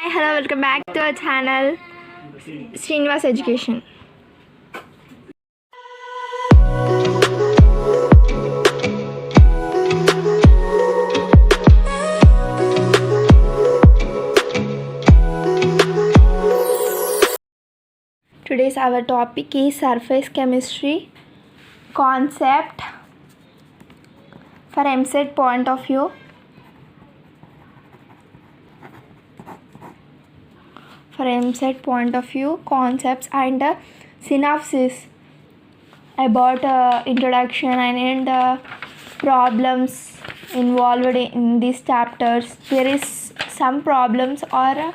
Hi, hello, welcome back to our channel, Srinivas Education. Today's our topic is surface chemistry concept for Eamcet point of view. For Eamcet point of view, concepts and synopsis about introduction and problems involved in these chapters. There is some problems or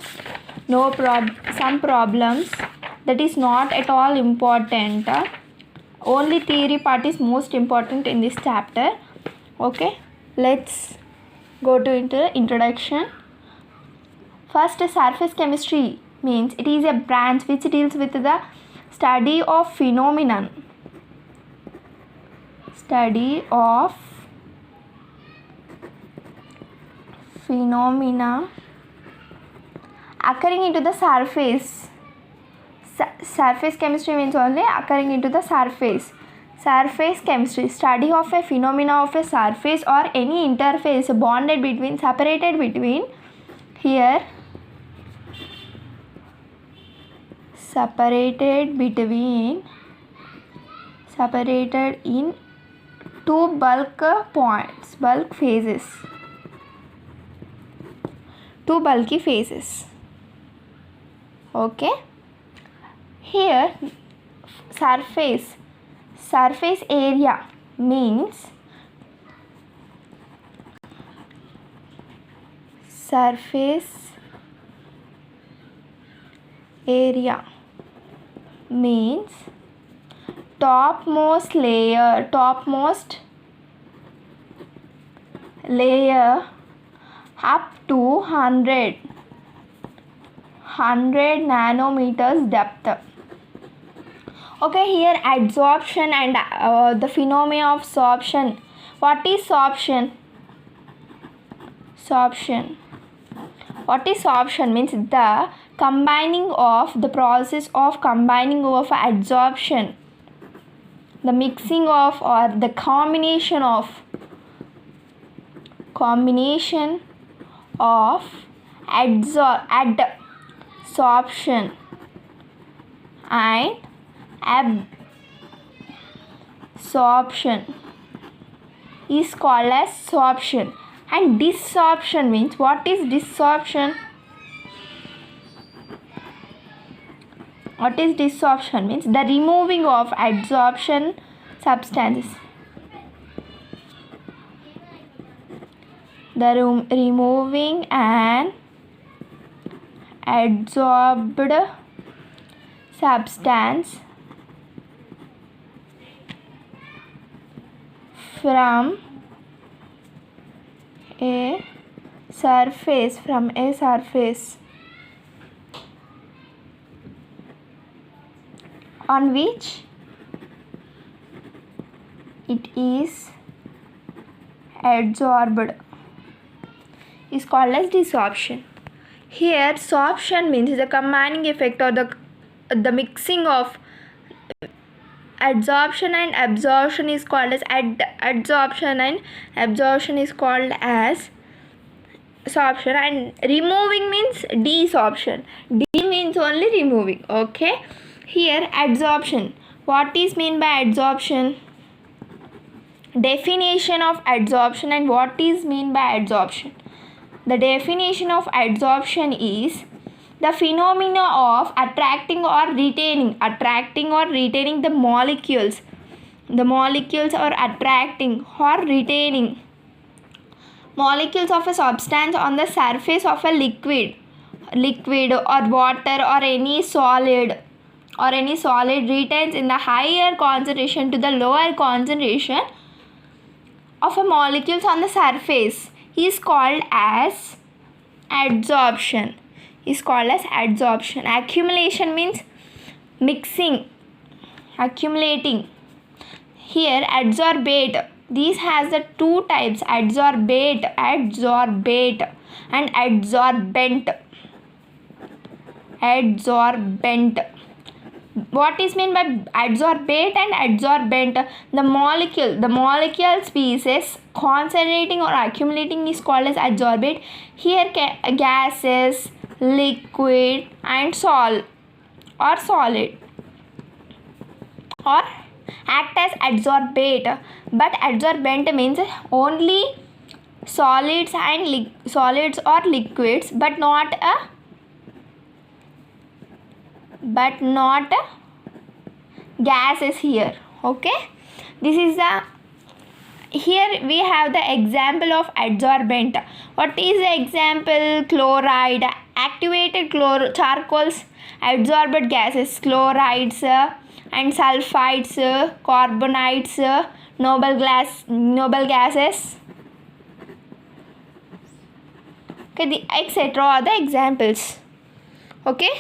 some problems that is not at all important. Only theory part is most important in this chapter. Okay, let's go to into the introduction. First, surface chemistry means it is a branch which deals with the study of phenomena occurring into the surface. Surface chemistry means only occurring into the surface. Surface chemistry, study of a phenomena of a surface or any interface separated in two bulk phases. Two bulky phases. Okay. Here, surface area means topmost layer up to 100 nanometers depth. Okay, here adsorption and the phenomena of sorption. What is sorption? What is sorption? Means the process of combining of adsorption, the mixing of or the combination of adsorption and absorption is called as sorption. And desorption means, what is desorption? Means the removing of adsorption substances. Removing an adsorbed substance from a surface on which it is adsorbed is called as desorption. Here sorption means the combining effect or the mixing of adsorption and absorption is called as adsorption, and absorption is called as sorption, and removing means desorption. D means only removing. Okay, here adsorption. What is mean by adsorption? Definition of adsorption and what is mean by adsorption. The definition of adsorption is the phenomena of attracting or retaining the molecules. The molecules are attracting or retaining molecules of a substance on the surface of a liquid or water or any solid retains in the higher concentration to the lower concentration of a molecules on the surface is called as adsorption. Accumulation means mixing, accumulating. Here adsorbate, these has the two types, adsorbate and adsorbent. Adsorbent. What is meant by adsorbate and adsorbent? The molecule species concentrating or accumulating is called as adsorbate. Here gases, liquid and solid or act as adsorbate, but adsorbent means only solids and solids or liquids, but not gases here. Okay, this is the here we have the example of adsorbent. What is the example? Chloride, activated charcoals adsorbed gases, chlorides and sulfides, carbonides, noble gases. Okay, the etc. are the examples. Okay.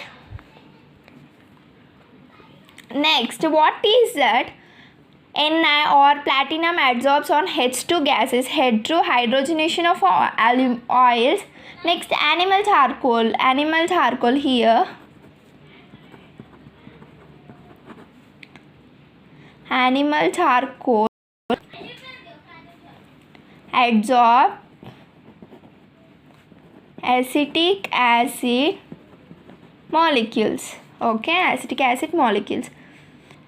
Next, what is that? Ni or platinum adsorbs on H2 gases head through hydrogenation of oils. Next, animal charcoal here. Animal charcoal adsorb acetic acid molecules. Okay, acetic acid molecules.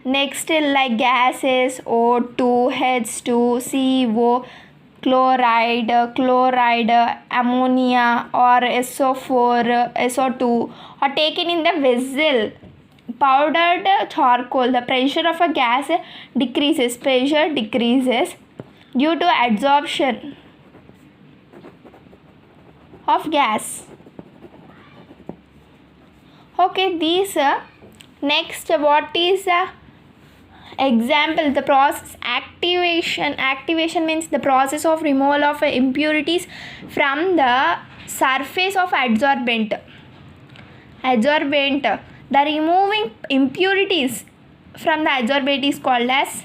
Next, like gases, O2, H2, CO, chloride, ammonia or SO4, SO2 are taken in the vessel. Powdered charcoal, the pressure of a gas decreases. Pressure decreases due to adsorption of gas. Okay, these next, what is the example? The process activation means the process of removal of impurities from the surface of adsorbent. The removing impurities from the adsorbent is called as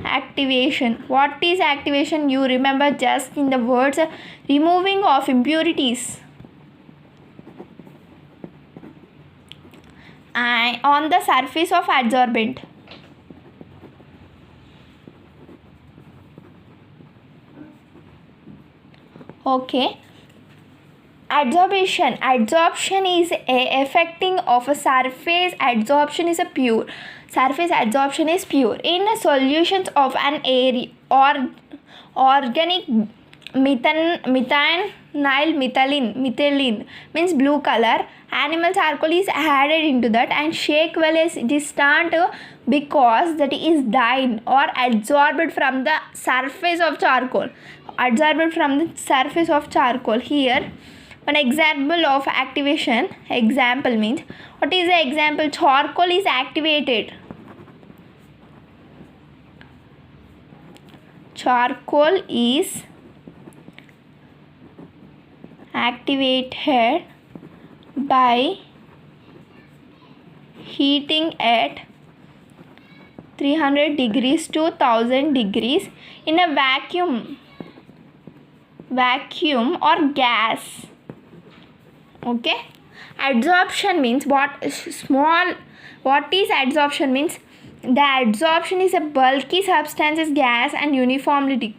activation. What is activation? You remember just in the words removing of impurities on the surface of adsorbent. Okay. Adsorption is a affecting of a surface. Adsorption is pure. Surface adsorption is pure in solutions of an area or organic methylene means blue color. Animal charcoal is added into that and shake well as it is turned because that is dyed or adsorbed from the surface of charcoal. Here one example of activation. Example means, what is the example? Charcoal is activated. Charcoal is activated by heating at 300 degrees to 1000 degrees in a vacuum or gas. Okay, adsorption means what is adsorption means? The adsorption is a bulky substances, gas and uniformly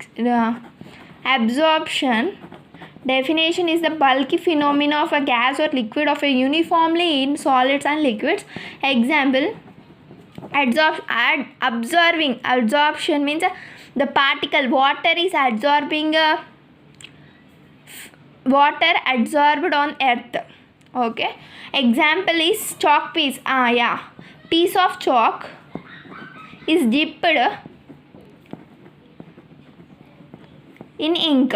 absorption definition is the bulky phenomena of a gas or liquid of a uniformly in solids and liquids. Example, absorption means the particle water is absorbing water adsorbed on earth. Okay, example is chalk piece. Piece of chalk is dipped in ink,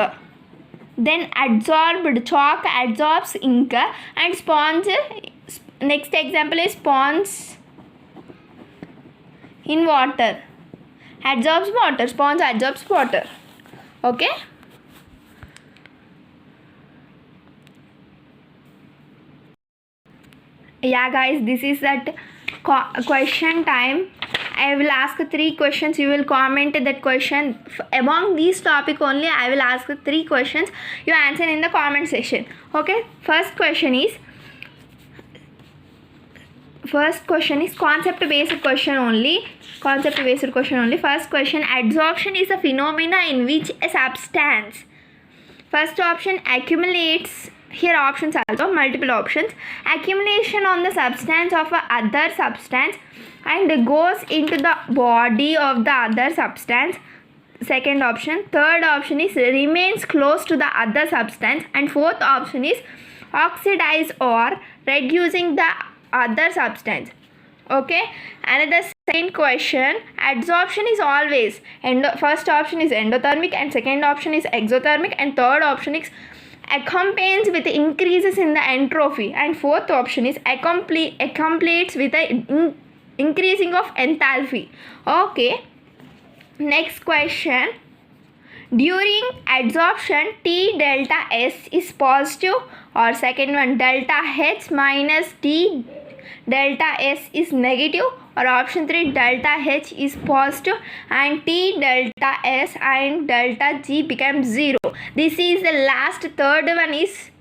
then chalk adsorbs ink and sponge. Next example is sponge in water adsorbs water. Sponge adsorbs water. Okay. Yeah guys, this is that question time. I will ask 3 questions. You will comment that question. Among these topic only I will ask 3 questions. You answer in the comment section. Okay. First question is, First question is concept based question only. First question, adsorption is a phenomena in which a substance, first option, accumulates. Here options also, multiple options. Accumulation on the substance of a other substance and goes into the body of the other substance. Second option. Third option is remains close to the other substance. And fourth option is oxidize or reducing the other substance. Okay. Another second question, adsorption is always first option is endothermic and second option is exothermic and third option is accompanies with increases in the entropy and fourth option is accommodates with the increasing of enthalpy. Okay. Next question, during adsorption T delta S is positive, or second one, delta H minus T delta S is negative, or option 3, delta H is positive and T delta S and delta G becomes 0. This is the last. Third one is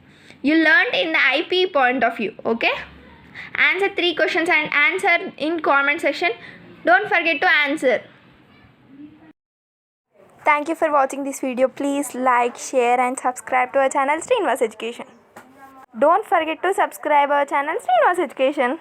you learned in the IP point of view. Okay, answer 3 questions and answer in comment section. Don't forget to answer. Thank you for watching this video. Please like, share and subscribe to our channel Srinivas Education. Don't forget to subscribe our channel Srinivas Education.